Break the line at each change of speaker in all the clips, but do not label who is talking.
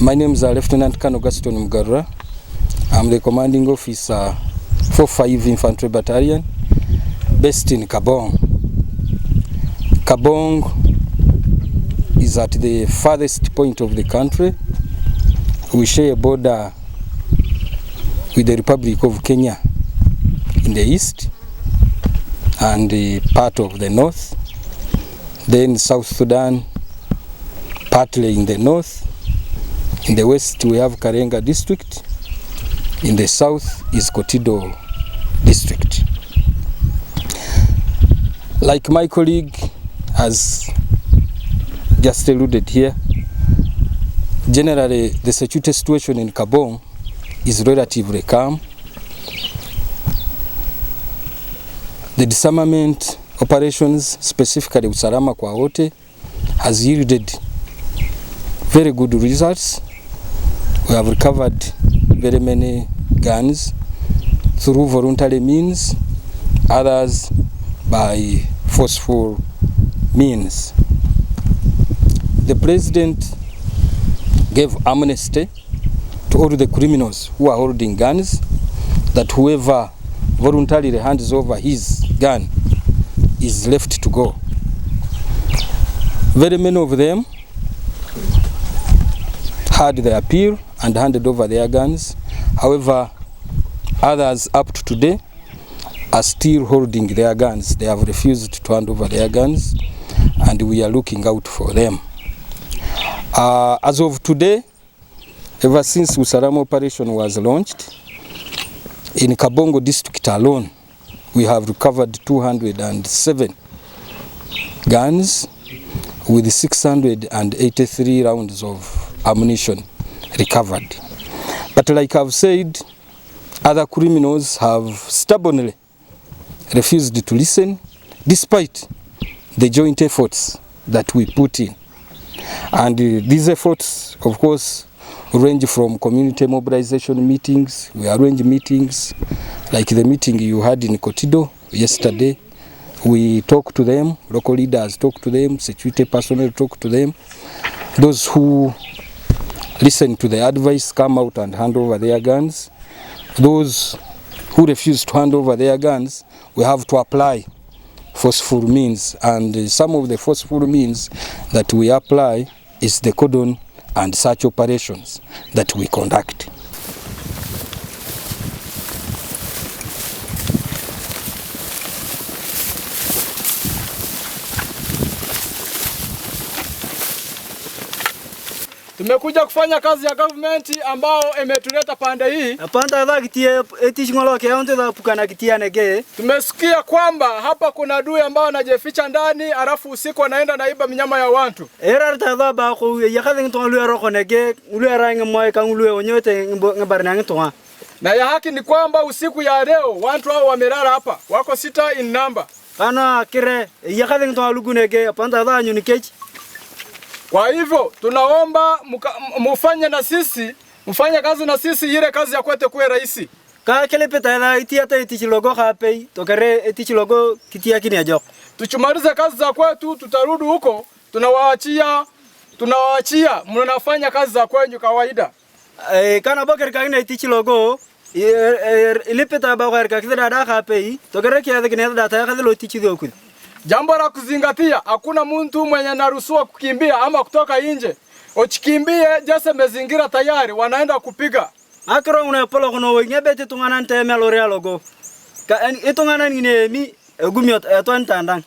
My name is Lieutenant Colonel Gaston Mugarura. I'm the commanding officer 45 Infantry Battalion based in Kabongo. Kabongo is at the farthest point of the country. We share a border with the Republic of Kenya in the east and part of the north. Then South Sudan partly in the north. In the west we have Karenga district. In the south is Kotido district. Like my colleague has just alluded here, generally the security situation in Kabongo is relatively calm. The disarmament operations, specifically usalama kwa wote, has yielded very good results. We have recovered very many guns through voluntary means, others by forceful means. The president gave amnesty to all the criminals who are holding guns, that whoever voluntarily hands over his gun is left to go. Very many of them had their appeal and handed over their guns. However, others up to today are still holding their guns. They have refused to hand over their guns, and we are looking out for them. As of today, ever since Usalama operation was launched, in Kabongo district alone, we have recovered 207 guns with 683 rounds of ammunition recovered. But like I've said, other criminals have stubbornly refused to listen despite the joint efforts that we put in. And these efforts, of course, range from community mobilization meetings. We arrange meetings like the meeting you had in Kotido yesterday. We talk to them, local leaders talk to them, security personnel talk to them. Those who listen to the advice come out and hand over their guns. Those who refuse to hand over their guns, we have to apply forceful means. And some of the forceful means that we apply is the cordon and search operations that we conduct.
Tumekuja kufanya kazi ya government ambao imetuleta pande hii.
Panda za kitie etishingolo keonte za pukana kitia nege.
Tumesikia kwamba hapa kuna adui ambao anajificha ndani, alafu usiku anaenda naiba mnyama ya watu.
Era tadha ba ko yakadhi nto lue roko nege, lue rangi moyo kan lue onyote ngabarna nto.
Na ya haki ni kwamba usiku ya leo watu hao wamelala hapa. Wako 6 in number.
Kana kire yakadhi nto lugunege panda za nyunikechi.
Kwa hivyo tunaomba mfanye kazi na sisi, ile kazi ya kwetu kuwe rahisi.
Ka kile peta na itiata itichilogo hape tokare itichilogo kitia kini ajo.
Tuchumalize kazi za kwetu, tutarudi huko, tunawaachia mnafanya kazi za kwenyu kawaida.
Kana boker ka ina itichilogo ile peta ba ka kidada da hape tokare kia kini data ya kadilo itichido ku.
Jambo la kuzingatia, hakuna mtu mwenye anaruhusiwa kukimbia ama kutoka nje. Uchikimbie jase mezingira tayari wanaenda kupiga.
Akro unapolo kono nyebete tungana nteme loria logo. Ka itungana ninemi gumiot atwantandang.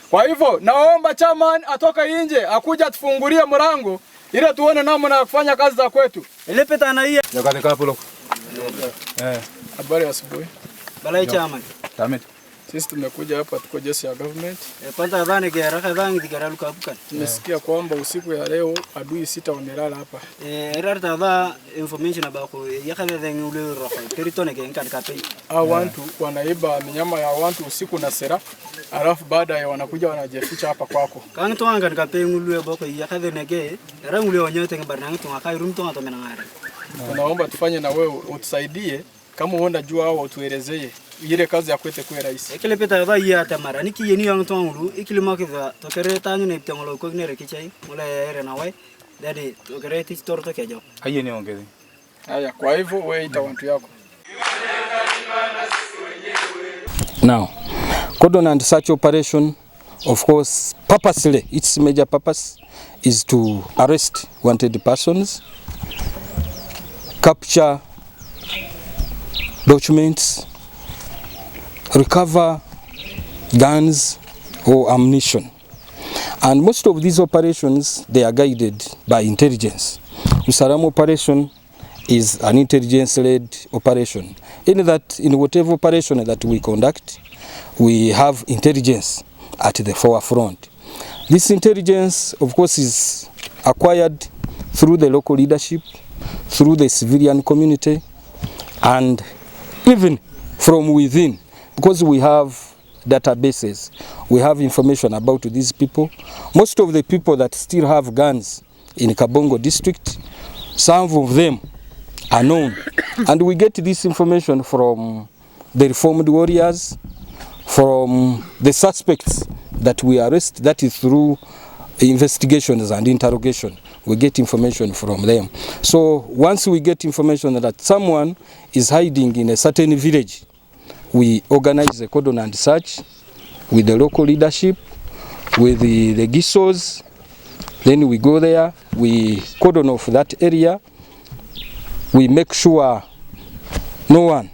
Kwa hivyo naomba chairman atoka nje akuja tufungulie mlango ili tuone namna ya kufanya kazi za kwetu.
Ile peta na hii.
Yakati kapolo. Habari asubuhi.
Balai chairman.
Tameti. Sisi tumekuja hapa tuko jeshi ya government.
Panta dhani gera kadhangi digara lukabukan.
Tumesikia kwamba usiku ya leo adui 6 wamelala hapa.
Rarta dha information abako yakale dhengi ule roho. Teritone genkan kape.
Wantu wanaiba minyama ya wantu usiku na sera. Alafu baadaye wanakuja wanajeficha hapa kwako.
Kang tuanga kape ngulu abako yakale nege. Rangu ule onyote ngebarnang tungakai rumto ngatomena ngare.
Tunaomba tufanye na wewe utusaidie kama uona jua au utuelezee ile kazi ya kwete kwa rais.
Ekile peta ba ya tamara niki yeni yang tongulu ikile makiza to kere tanyu ne tongolo ko ne rekichai mula ere na wai dadi to kere ti store to kejo.
Haye ni ongeze. Haya kwa hivyo wewe ita watu yako.
Now, cordon and search operation, of course, purposely, its major purpose is to arrest wanted persons, capture documents, recover guns or ammunition. And most of these operations, they are guided by intelligence. Usalama operation is an intelligence-led operation. In whatever operation that we conduct, we have intelligence at the forefront. This intelligence, of course, is acquired through the local leadership, through the civilian community, and even from within, because we have databases, we have information about these people. Most of the people that still have guns in Kabongo district, some of them are known. And we get this information from the reformed warriors, from the suspects that we arrest, that is through investigations and interrogation. We get information from them. So once we get information that someone is hiding in a certain village, we organize a cordon and search with the local leadership, with the GISOs. Then we go there, we cordon off that area. We make sure no one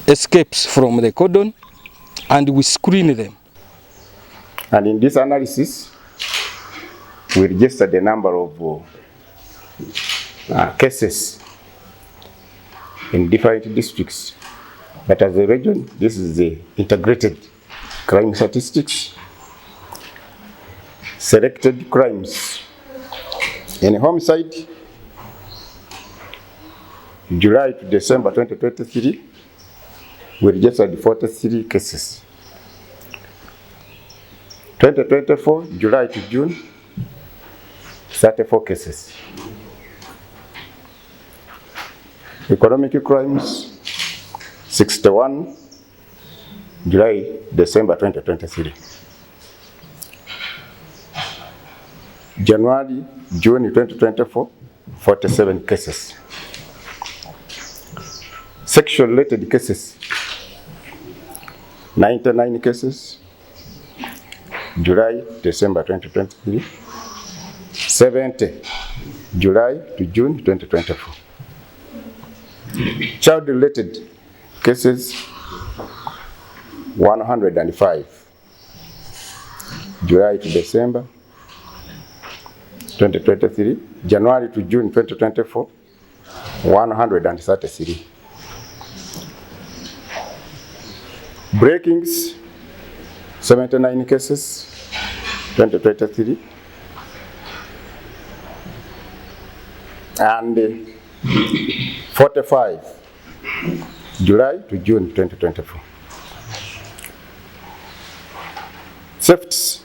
escapes from the cordon, and we screen them.
And in this analysis, we registered a number of cases in different districts. But as a region, this is the integrated crime statistics. Selected crimes. In homicide, July to December 2023, we registered 43 cases. 2024, July to June, 34 cases. Economic crimes, 61, July, December 2023. January, June 2024, 47 cases. Sexual-related cases, 99 cases. July, December 2023. 70, July to June 2024. Child-related cases, 105, July to December 2023. January to June 2024, 133. Breakings, 79 cases, 2023. And 45, July to June 2024. Thefts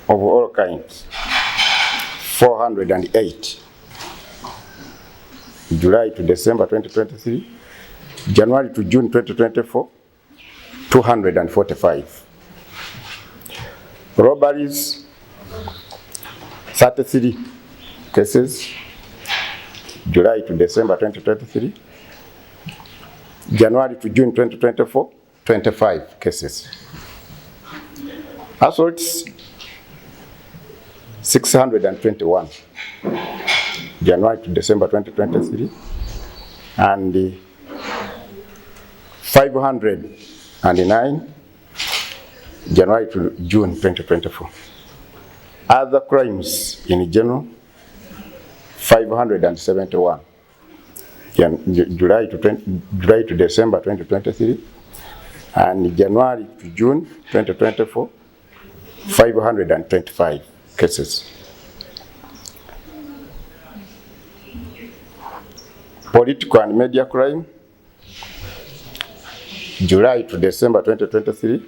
of all kinds, 408, July to December 2023. January to June 2024, 245. Robberies, 33 cases, July to December 2023. January to June 2024, 25 cases. Assaults, 621, January to December 2023. And 509, January to June 2024. Other crimes in general, 571, July to December 2023. And January to June 2024, 525 cases. Political and media crime, July to December 2023,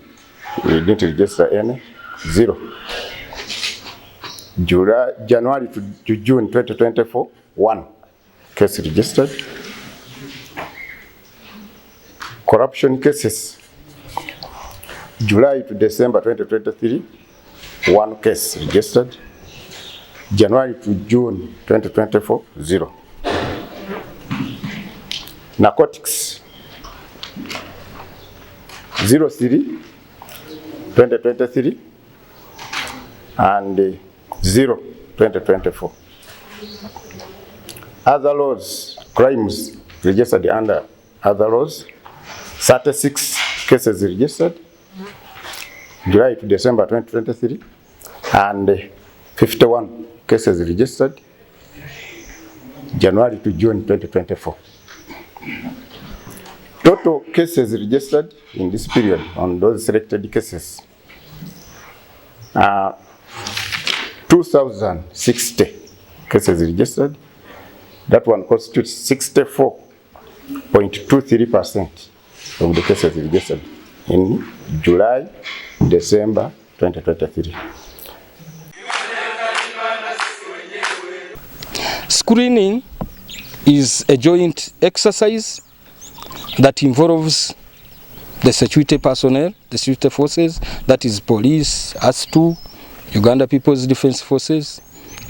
we didn't register any, 0. January to June 2024, 1 case registered. Corruption cases, July to December 2023, 1 case registered. January to June 2024, 0. Narcotics, 03, 2023, and 0, 2024. Other laws, crimes registered under other laws, 36 cases registered, July to December 2023, and 51 cases registered, January to June 2024. Total cases registered in this period on those selected cases, 2,060 cases registered. That one constitutes 64.23% of the cases registered in July, December 2023.
Screening is a joint exercise that involves the security personnel, the security forces, that is police, us too, Uganda People's Defense Forces,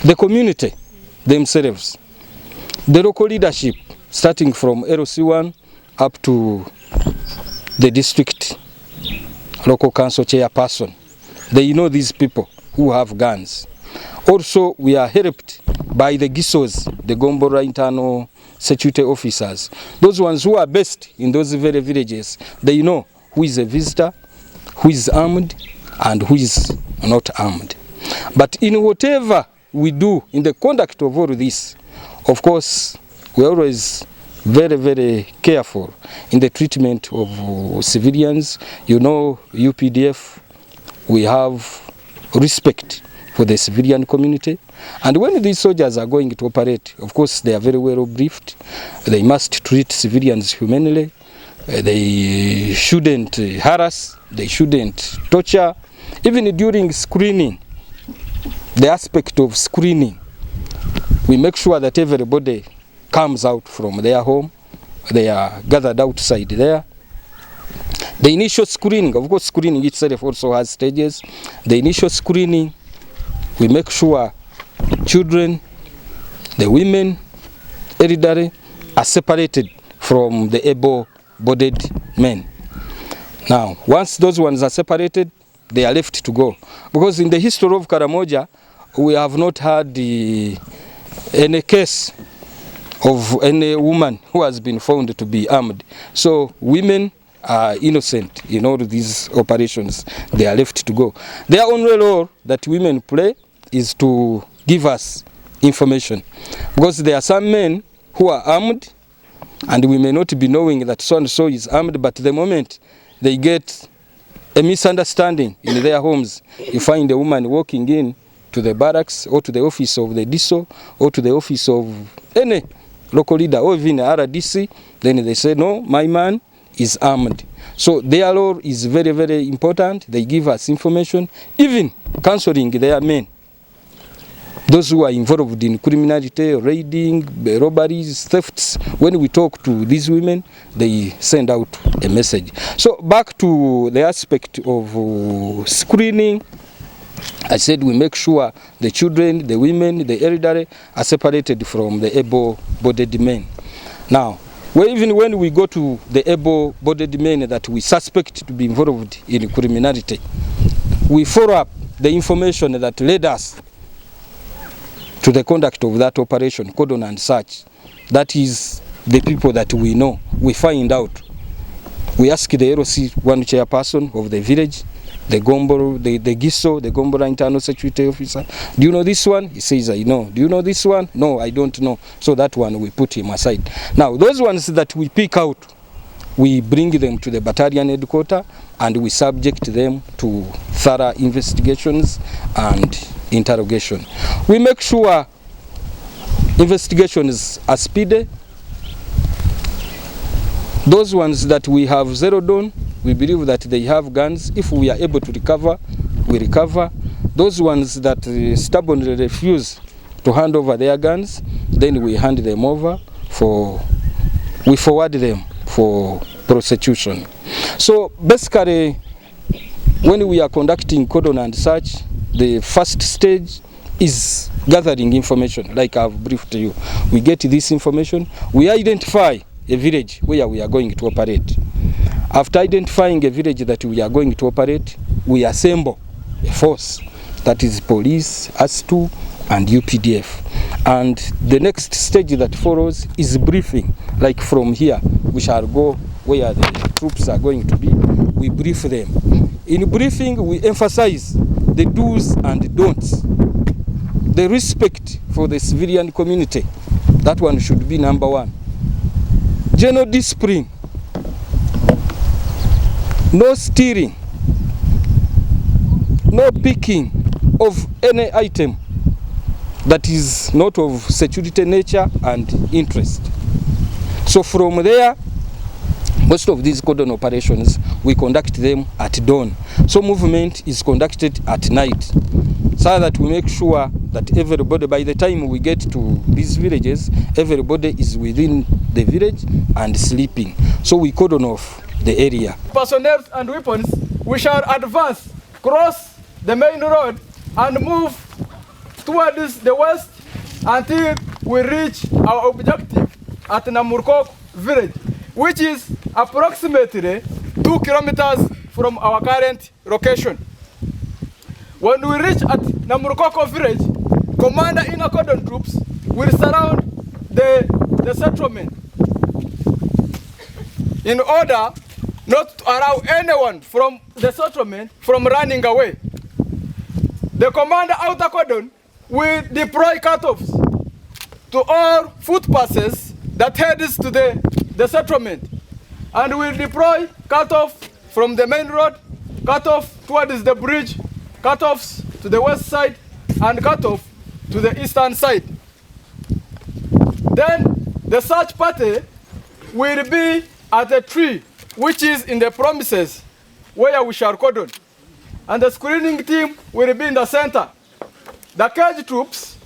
the community themselves, the local leadership, starting from LC1 up to the district local council chairperson. They know these people who have guns. Also, we are helped by the GISOs, the Gombora internal security officers. Those ones who are based in those very villages, they know who is a visitor, who is armed, and who is not armed. But in whatever we do in the conduct of all this, of course, we're always very, very careful in the treatment of civilians. You know, UPDF, we have respect for the civilian community. And when these soldiers are going to operate, of course, they are very well briefed. They must treat civilians humanely. They shouldn't harass. They shouldn't torture. Even during screening, the aspect of screening, we make sure that everybody comes out from their home. They are gathered outside there. The initial screening, of course, screening itself also has stages. The initial screening, we make sure children, the women, elderly are separated from the able-bodied men. Now, once those ones are separated, they are left to go. Because in the history of Karamoja, we have not had any case of any woman who has been found to be armed. So women are innocent in all these operations. They are left to go. Their only role that women play is to give us information. Because there are some men who are armed, and we may not be knowing that so and so is armed, but the moment they get a misunderstanding in their homes, you find a woman walking in to the barracks or to the office of the DISO or to the office of any local leader or even RDC, then they say, no, my man is armed. So their role is very, very important. They give us information, even counseling their men. Those who are involved in criminality, raiding, robberies, thefts, when we talk to these women, they send out a message. So back to the aspect of screening, I said we make sure the children, the women, the elderly are separated from the able-bodied men. Now, even when we go to the able-bodied men that we suspect to be involved in criminality, we follow up the information that led us to the conduct of that operation, cordon and search. That is the people that we know. We find out. We ask the LC1 chairperson of the village, the Gomboro, the GISO, the Gombora internal security officer. Do you know this one? He says, I know. Do you know this one? No, I don't know. So that one we put him aside. Now, those ones that we pick out we bring them to the battalion headquarters and we subject them to thorough investigations and interrogation. We make sure investigations are speedy. Those ones that we have zeroed on, we believe that they have guns. If we are able to recover, we recover. Those ones that stubbornly refuse to hand over their guns, then we hand them over we forward them for prosecution. So basically, when we are conducting cordon and search, the first stage is gathering information, like I've briefed you. We get this information, we identify a village where we are going to operate. After identifying a village that we are going to operate, we assemble a force, that is police, AS2 and UPDF. And the next stage that follows is briefing. Like from here, we shall go where the troops are going to be. We brief them. In briefing, we emphasize the do's and don'ts. The respect for the civilian community. That one should be number one. General discipline. No stealing. No picking of any item that is not of security nature and interest. So from there, most of these cordon operations, we conduct them at dawn. So movement is conducted at night, so that we make sure that everybody, by the time we get to these villages, everybody is within the village and sleeping. So we cordon off the area.
Personnel and weapons, we shall advance, cross the main road and move towards the west until we reach our objective at Namurkok village, which is approximately 2 kilometers from our current location. When we reach at Namurkoko village, Commander Inner Cordon troops will surround the settlement in order not to allow anyone from the settlement from running away. The Commander Outer Cordon will deploy cutoffs to all footpasses that heads to the settlement, and will deploy cutoff from the main road, cutoff towards the bridge, cutoffs to the west side, and cutoff to the eastern side. Then the search party will be at a tree which is in the premises where we shall cordon, and the screening team will be in the center. The cage troops,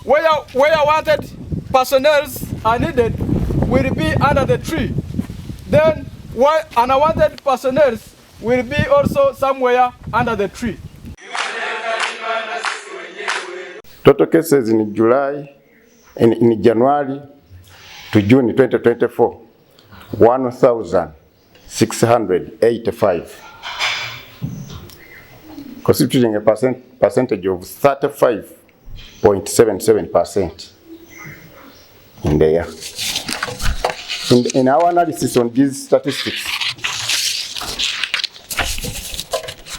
where wanted personnel are needed, will be under the tree. Then unwanted personnel will be also somewhere under the tree.
Total cases in January to June 2024, 1,685, constituting a percentage of 35.77% in the year. In our analysis on these statistics,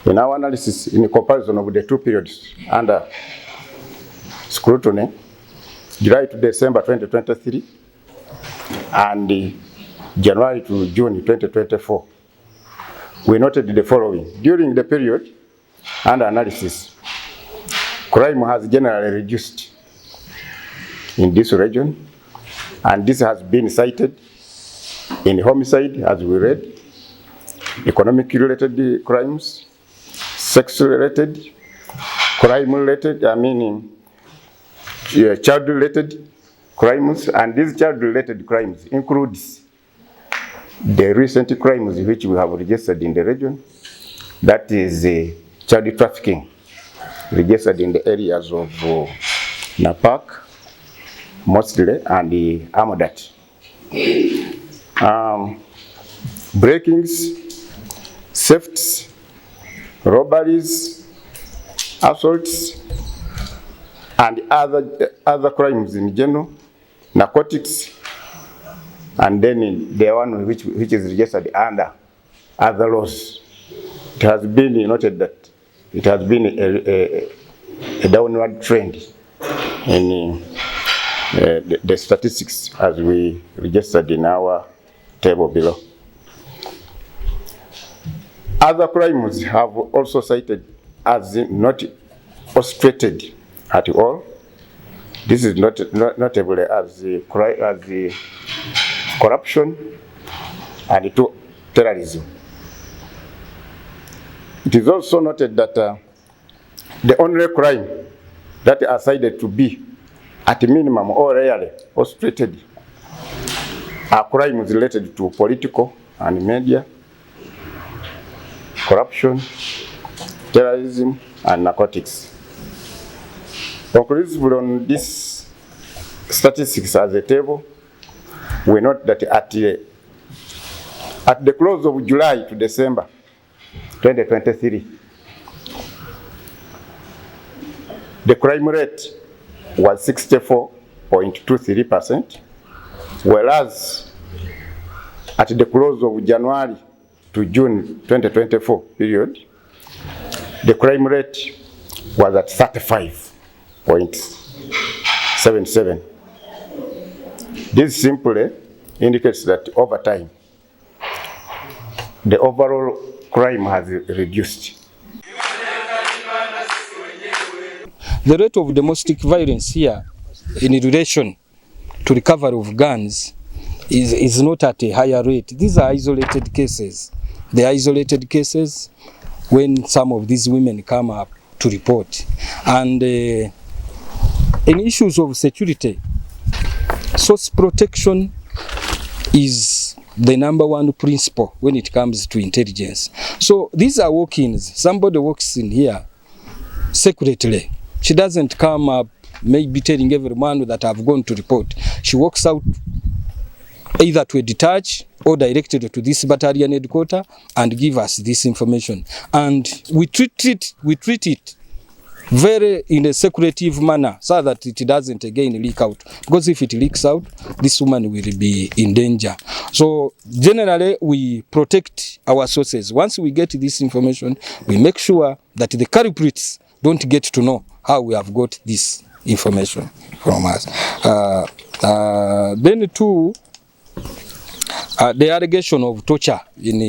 in comparison of the two periods under scrutiny, July to December 2023 and January to June 2024, we noted the following. During the period under analysis, crime has generally reduced in this region, and this has been cited in homicide, as we read, economic-related crimes, sex-related, crime-related, child-related crimes, and these child-related crimes includes the recent crimes which we have registered in the region, that is child trafficking, registered in the areas of Napak, mostly, and the Amodat. Breakings, thefts, robberies, assaults, and other crimes in general, narcotics, and then the one which is registered under other laws. It has been noted that it has been a downward trend in the statistics as we registered in our table below. Other crimes have also cited as not orchestrated at all. This is notable as corruption and to terrorism. It is also noted that the only crime that are cited to be at minimum or rarely orchestrated are crimes related to political and media, corruption, terrorism, and narcotics. Conclusively on these statistics as a table, we note that at the close of July to December 2023, the crime rate was 64.23%, whereas at the close of January to June 2024 period, the crime rate was at 35.77. This simply indicates that over time, the overall crime has reduced.
The rate of domestic violence here in relation to recovery of guns is not at a higher rate. These are isolated cases. They are isolated cases when some of these women come up to report. And in issues of security, source protection is the #1 principle when it comes to intelligence. So these are walk-ins. Somebody walks in here secretly. She doesn't come up maybe telling everyone that I've gone to report. She walks out either to a detach or directed to this battalion headquarters and give us this information. And we treat it very in a secretive manner so that it doesn't again leak out. Because if it leaks out, this woman will be in danger. So generally we protect our sources. Once we get this information, we make sure that the culprits don't get to know how we have got this information from us. Then too, the allegation of torture in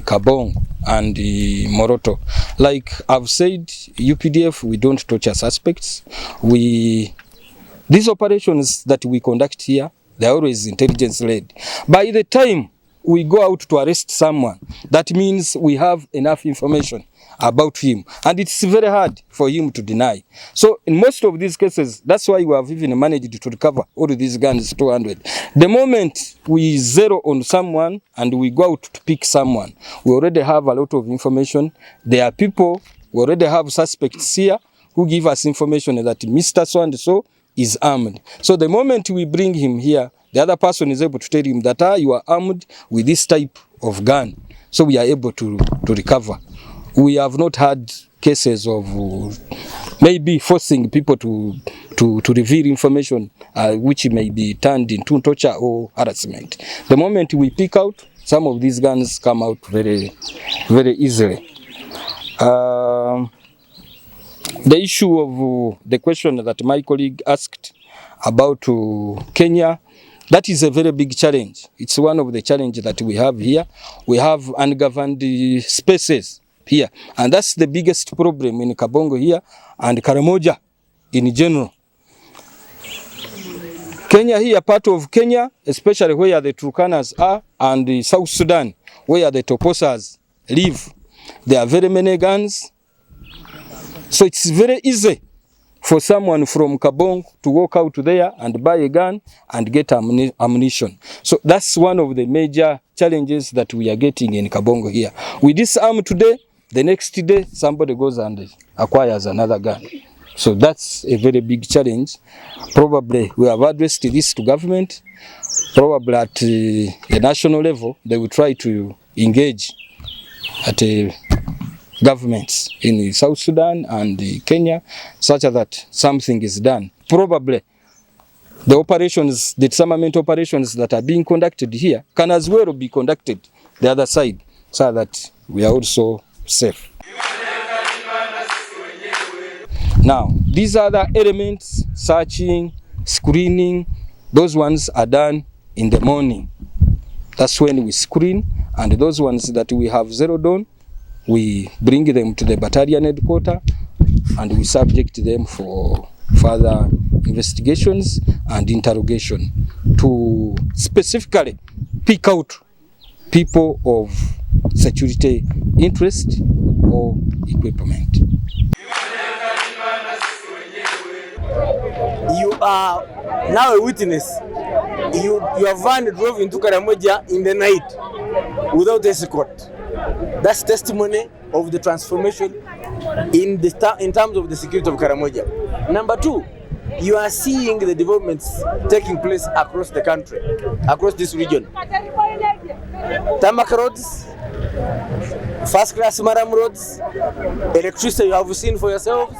Kabongo and Moroto. Like I've said, UPDF, we don't torture suspects. These operations that we conduct here, they're always intelligence-led. By the time we go out to arrest someone, that means we have enough information about him, and it's very hard for him to deny. So in most of these cases, that's why we have even managed to recover all of these guns, 200. The moment we zero on someone and we go out to pick someone, we already have a lot of information. There are people, we already have suspects here who give us information that Mr. So-and-so is armed. So the moment we bring him here, the other person is able to tell him that you are armed with this type of gun. So we are able to recover. We have not had cases of maybe forcing people to reveal information which may be turned into torture or harassment. The moment we pick out, some of these guns come out very, very easily. The issue of the question that my colleague asked about Kenya, that is a very big challenge. It's one of the challenges that we have here. We have ungoverned spaces here, and that's the biggest problem in Kabongo here and Karamoja in general. Kenya here, part of Kenya, especially where the Turkanas are, and the South Sudan, where the Toposas live, there are very many guns. So it's very easy for someone from Kabongo to walk out there and buy a gun and get ammunition. So that's one of the major challenges that we are getting in Kabongo here. We disarm today, the next day somebody goes and acquires another gun. So that's a very big challenge. Probably we have addressed this to government. Probably at a national level, they will try to engage at governments in South Sudan and Kenya, such that something is done. Probably the operations, the disarmament operations that are being conducted here can as well be conducted the other side, so that we are also safe. Now, these other elements, searching, screening, those ones are done in the morning. That's when we screen, and those ones that we have zeroed on, we bring them to the battalion headquarters and we subject them for further investigations and interrogation to specifically pick out people of security interest or equipment.
You are now a witness. Your van drove into Karamoja in the night without escort. That's testimony of the transformation in terms of the security of Karamoja. Number two, you are seeing the developments taking place across the country, across this region. Tarmac roads, first-class maram roads, electricity you have seen for yourselves.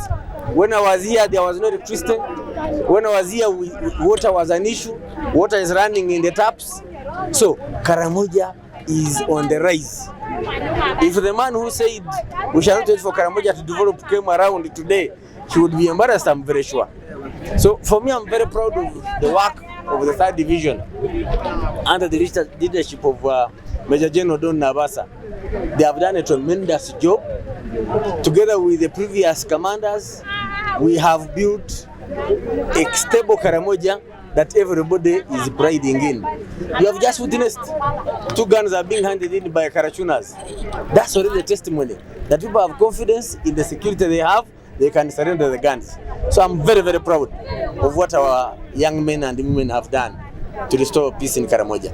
When I was here, there was no electricity. When I was here, water was an issue. Water is running in the taps. So Karamoja is on the rise. If the man who said we shall not wait for Karamoja to develop came around today, he would be embarrassed, I'm very sure. So for me, I'm very proud of the work of the 3rd Division under the leadership of Major General Don Nabasa. They have done a tremendous job. Together with the previous commanders, we have built a stable Karamoja that everybody is priding in. You have just witnessed 2 guns are being handed in by Karachunas. That's already a testimony that people have confidence in the security they have, they can surrender the guns. So I'm very, very proud of what our young men and women have done to restore peace in Karamoja.